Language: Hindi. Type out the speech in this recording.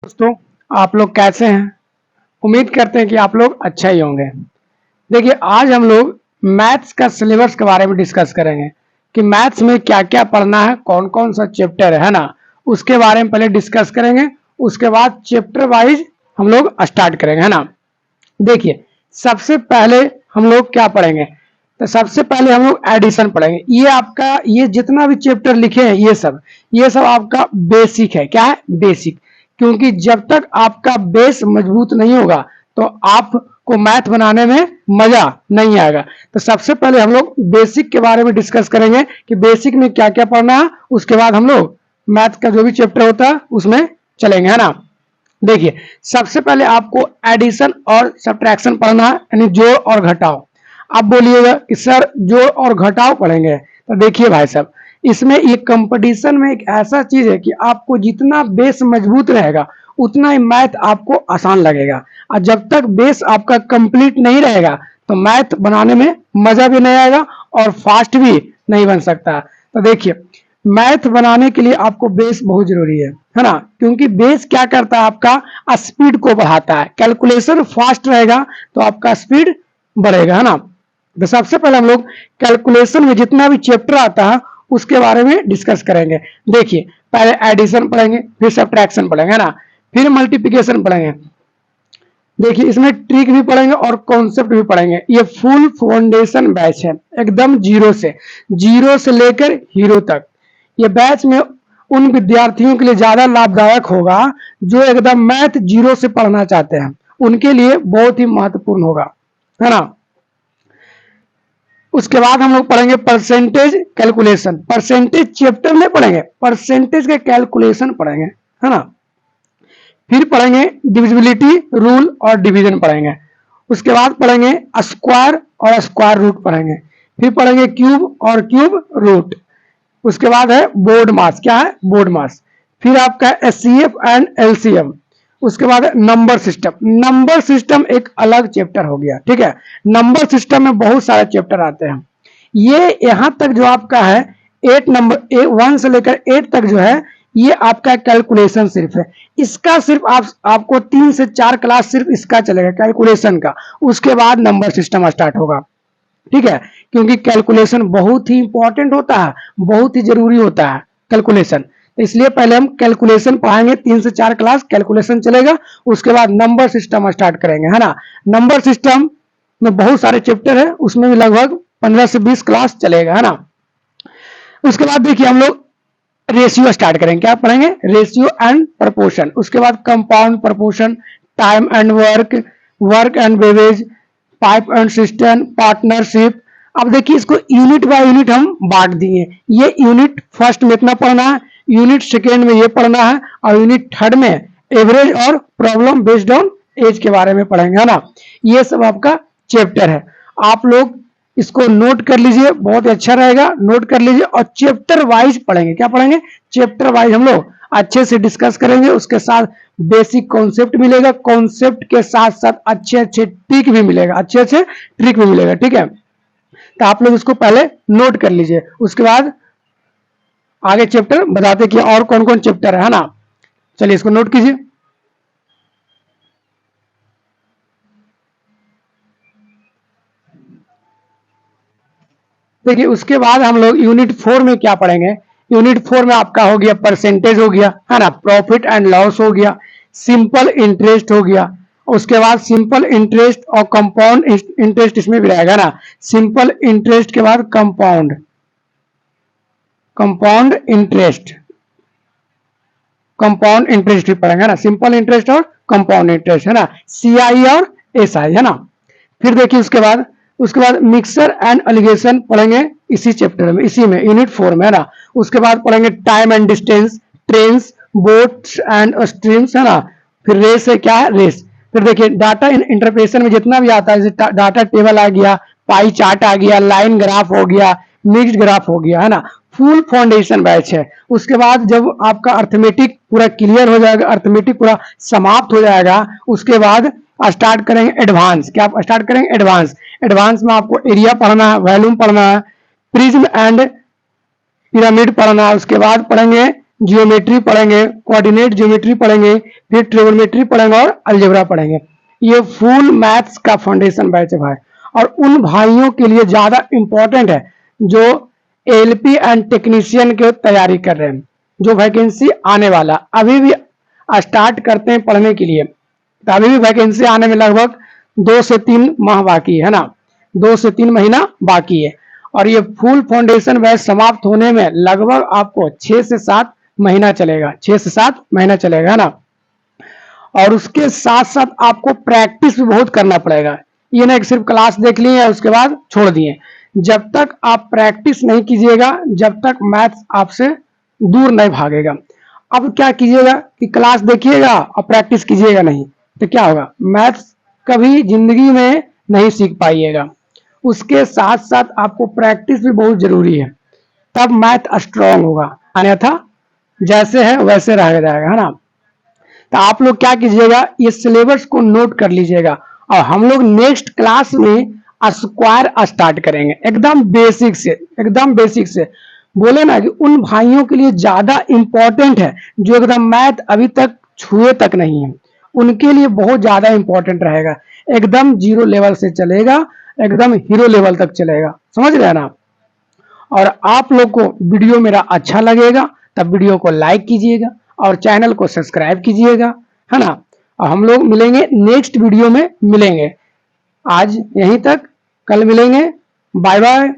दोस्तों, आप लोग कैसे हैं? उम्मीद करते हैं कि आप लोग अच्छा ही होंगे। देखिए, आज हम लोग मैथ्स का सिलेबस के बारे में डिस्कस करेंगे कि मैथ्स में क्या-क्या पढ़ना है, कौन-कौन सा चैप्टर है ना? उसके बारे में पहले डिस्कस करेंगे, उसके बाद चैप्टर वाइज हम लोग स्टार्ट करेंगे, है ना? देखिए, सबसे पहले हम लोग क्या पढ़ेंगे? तो सबसे पहले हम लोग एडिशन पढ़ेंगे। ये जितना भी चैप्टर लिखे हैं ये सब आपका बेसिक है। क्या है? बेसिक। क्योंकि जब तक आपका बेस मजबूत नहीं होगा तो आपको मैथ बनाने में मजा नहीं आएगा। तो सबसे पहले हम लोग बेसिक के बारे में डिस्कस करेंगे कि बेसिक में क्या-क्या पढ़ना है। उसके बाद हम लोग मैथ का जो भी चैप्टर होता है उसमें चलेंगे, है ना? देखिए, सबसे पहले आपको एडिशन और सब्ट्रैक्शन पढ़ना है, यानी जोड़ और घटाव। आप बोलिएगा कि सर जोड़ और घटाव पढ़ेंगे, तो देखिए भाई साहब, इसमें ये कंपटीशन में एक ऐसा चीज है कि आपको जितना बेस मजबूत रहेगा उतना ही मैथ आपको आसान लगेगा। और जब तक बेस आपका कंप्लीट नहीं रहेगा तो मैथ बनाने में मजा भी नहीं आएगा और फास्ट भी नहीं बन सकता। तो देखिए, मैथ बनाने के लिए आपको बेस बहुत जरूरी है ना? क्योंकि बेस क्या करता है, आपका स्पीड को बढ़ाता है। कैलकुलेशन फास्ट रहेगा तो आपका स्पीड बढ़ेगा, है ना? तो सबसे पहले हम लोग कैलकुलेशन में जितना भी चैप्टर आता है उसके बारे में डिस्कस करेंगे। देखिए, पहले एडिशन पढ़ेंगे, फिर सब्ट्रैक्शन पढ़ेंगे, है ना? फिर मल्टीप्लिकेशन पढ़ेंगे। देखिए, इसमें ट्रिक भी पढ़ेंगे और कॉन्सेप्ट भी पढ़ेंगे। ये फुल फाउंडेशन बैच है, एकदम जीरो से लेकर हीरो तक। ये बैच में उन विद्यार्थियों के लिए ज्यादा लाभदायक होगा जो एकदम मैथ जीरो से पढ़ना चाहते हैं, उनके लिए बहुत ही महत्वपूर्ण होगा, है ना? उसके बाद हम लोग पढ़ेंगे परसेंटेज कैलकुलेशन। परसेंटेज चैप्टर में पढ़ेंगे, परसेंटेज के कैलकुलेशन पढ़ेंगे, है ना? फिर पढ़ेंगे डिविजिबिलिटी रूल और डिवीजन पढ़ेंगे। उसके बाद पढ़ेंगे स्क्वायर और स्क्वायर रूट पढ़ेंगे। फिर पढ़ेंगे क्यूब और क्यूब रूट। उसके बाद है बोर्ड मास। क्या है? बोर्ड मास। फिर आपका एचसीएफ एंड एलसीएम। उसके बाद नंबर सिस्टम। नंबर सिस्टम एक अलग चैप्टर हो गया, ठीक है? नंबर सिस्टम में बहुत सारे चैप्टर आते हैं। ये यहां तक जो आपका है 1 से लेकर 8 तक जो है ये आपका कैलकुलेशन सिर्फ है। इसका सिर्फ आपको 3 से 4 क्लास सिर्फ इसका चलेगा, कैलकुलेशन का। उसके बाद नंबर सिस्टम स्टार्ट होगा, ठीक है? क्योंकि कैलकुलेशन बहुत ही इंपॉर्टेंट होता है, बहुत ही जरूरी होता है कैलकुलेशन। इसलिए पहले हम कैलकुलेशन पढ़ाएंगे, 3 से 4 क्लास कैलकुलेशन चलेगा। उसके बाद नंबर सिस्टम स्टार्ट करेंगे, है ना? नंबर सिस्टम में बहुत सारे चैप्टर है, उसमें भी लगभग 15 से 20 क्लास चलेगा, है ना? उसके बाद देखिए हम लोग रेशियो स्टार्ट करेंगे। क्या पढ़ेंगे? Ratio and proportion. उसके बाद compound proportion, time and work and wages, pipe and system, partnership. अब देखिए, इसको यूनिट बाय यूनिट हम बांट दिए। ये यूनिट फर्स्ट में इतना पढ़ना है, यूनिट सेकेंड में ये पढ़ना है, और यूनिट थर्ड में एवरेज और प्रॉब्लम बेस्ड ऑन एज के बारे में पढ़ेंगे, है ना? ये सब आपका चैप्टर है। आप लोग इसको नोट कर लीजिए, बहुत अच्छा रहेगा। नोट कर लीजिए और चैप्टर वाइज पढ़ेंगे। क्या पढ़ेंगे? चैप्टर वाइज हम लोग अच्छे से डिस्कस करेंगे। उसके साथ बेसिक कॉन्सेप्ट मिलेगा, कॉन्सेप्ट के साथ साथ अच्छे अच्छे ट्रिक भी मिलेगा, ठीक है? तो आप लोग इसको पहले नोट कर लीजिए, उसके बाद आगे चैप्टर बताते कि और कौन कौन चैप्टर है ना? चलिए इसको नोट कीजिए। देखिए, उसके बाद हम लोग यूनिट 4 में क्या पढ़ेंगे? यूनिट 4 में आपका हो गया परसेंटेज हो गया, है ना? प्रॉफिट एंड लॉस हो गया, सिंपल इंटरेस्ट हो गया। उसके बाद सिंपल इंटरेस्ट और कंपाउंड इंटरेस्ट इसमें भी रहेगा ना? सिंपल इंटरेस्ट के बाद कंपाउंड इंटरेस्ट भी पढ़ेंगे ना? सिंपल इंटरेस्ट और कंपाउंड इंटरेस्ट, है ना? सीआई और एसआई, है ना? फिर देखिए उसके बाद मिक्सर एंड एलिगेशन पढ़ेंगे इसी चैप्टर में, इसी में यूनिट 4 में, है ना? उसके बाद पढ़ेंगे time and distance, trains, boats and streams, है ना? फिर रेस है। क्या है? रेस। फिर देखिए डाटा इंटरप्रेशन में जितना भी आता है, जैसे डाटा टेबल आ गया, पाई चार्ट आ गया, लाइन ग्राफ हो गया, मिक्स्ड ग्राफ हो गया, है ना? फुल फाउंडेशन बैच है। उसके बाद जब आपका अर्थमेटिक पूरा क्लियर हो जाएगा, अर्थमेटिक पूरा समाप्त हो जाएगा, उसके बाद स्टार्ट करेंगे एडवांस। क्या आप स्टार्ट करेंगे? एडवांस। एडवांस में आपको एरिया पढ़ना है, वॉल्यूम पढ़ना है, प्रिज्म एंड पिरामिड पढ़ना है। उसके बाद पढ़ेंगे जियोमेट्री पढ़ेंगे, कोऑर्डिनेट ज्योमेट्री पढ़ेंगे, फिर ट्रिगोनोमेट्री पढ़ेंगे और अलजेब्रा पढ़ेंगे। ये फुल मैथ्स का फाउंडेशन बैच है भाई, और उन भाइयों के लिए ज्यादा इंपॉर्टेंट है जो एलपी एंड टेक्नीशियन की तैयारी कर रहे हैं, जो वैकेंसी आने वाला अभी भी स्टार्ट करते हैं पढ़ने के लिए, तो अभी भी वैकेंसी आने में लगभग 2 से 3 माह बाकी है ना, 2 से 3 महीना बाकी है। और ये फुल फाउंडेशन बैच समाप्त होने में लगभग आपको 6 से 7 महीना चलेगा, 6 से 7 महीना चलेगा ना। और उसके साथ साथ आपको प्रैक्टिस भी बहुत करना पड़ेगा, ये ना कि सिर्फ क्लास देख लिए और उसके बाद छोड़ दिए। जब तक आप प्रैक्टिस नहीं कीजिएगा, जब तक मैथ्स आपसे दूर नहीं भागेगा। अब क्या कीजिएगा कि क्लास देखिएगा और प्रैक्टिस कीजिएगा नहीं, तो क्या होगा, मैथ्स कभी जिंदगी में नहीं सीख पाइएगा। उसके साथ साथ आपको प्रैक्टिस भी बहुत जरूरी है, तब मैथ स्ट्रांग होगा, अन्यथा जैसे है वैसे रह जाएगा, है ना। तो आप लोग क्या कीजिएगा, ये सिलेबस को नोट कर लीजिएगा, और हम लोग नेक्स्ट क्लास में स्क्वायर स्टार्ट करेंगे, एकदम बेसिक से, एकदम बेसिक से। बोले ना कि उन भाइयों के लिए ज्यादा इंपॉर्टेंट है जो एकदम मैथ अभी तक छुए तक नहीं है, उनके लिए बहुत ज्यादा इंपॉर्टेंट रहेगा। एकदम जीरो लेवल से चलेगा, एकदम हीरो लेवल तक चलेगा, समझ रहे हैं ना। और आप लोग को वीडियो मेरा अच्छा लगेगा तब वीडियो को लाइक कीजिएगा और चैनल को सब्सक्राइब कीजिएगा, है ना। और हम लोग मिलेंगे नेक्स्ट वीडियो में, मिलेंगे। आज यहीं तक, कल मिलेंगे। Bye bye.